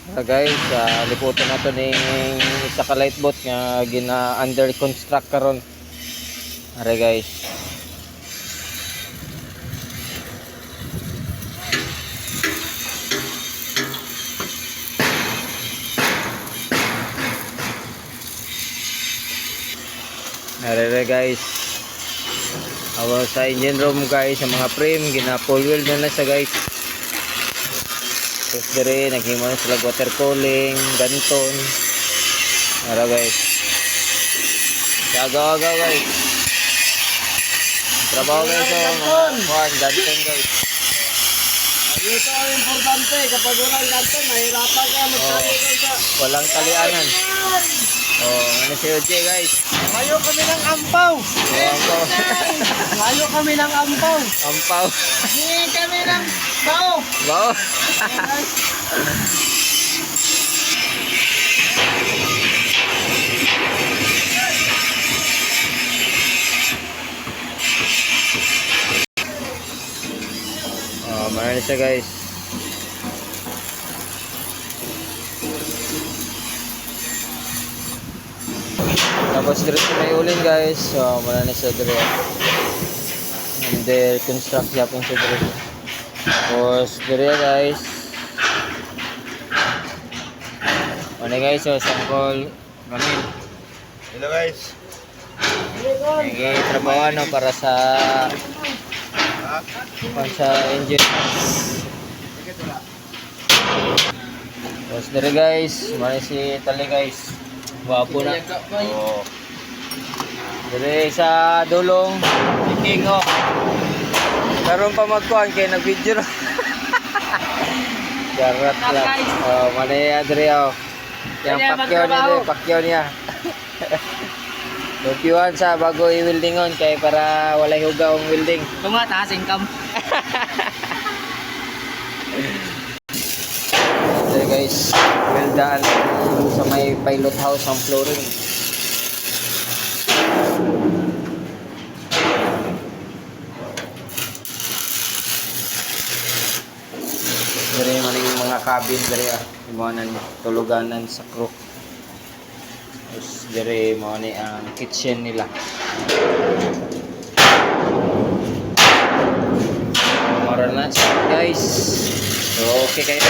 Guys, liputan na to ning isa ka light boat nga gina under construct karon. Are guys. Are guys. Awa sa engine room guys, sa mga frame gina full wheel na siya guys. Tapos dire naghimo na sila water cooling, ganton. Ara guys. Agaw-agaw guys. Trabaho guys mga ganton guys. Ito ang importante, kapag walang ganton, mahirapan ka magtali guys. Walang talianan. Ano si OJ guys? Layo kami ng ampaw. Ampaw. Layo kami ng ampaw. Ampaw. Hingi kami ng bao. Bao. Marami siya guys. Tapos dito may ulin guys. So marami siya dito. Under construct siya pong siya dito. Tapos dito guys. Ano guys, so sample gamil. Hello guys. Okay, trabaho no para sa engine. Tapos dito guys, mali si Tali guys. Wapo na. Oh. Dito sa dulong, king oh. Karon pa magkuhan kay nag-video na. Garat lang. Oh, mali Adri oh. Yang pakyaw niya. Lupiwan sa bago i-weldingon kay para walay hugaw ang welding. Tumataas income. Okay guys, weldaan sa may pilot house ang flooring. Dari maning mga cabin dari imanan tuluganan sa crew. Terus dari mo ni ang kitchen nila. Mara na guys. So okay kayo.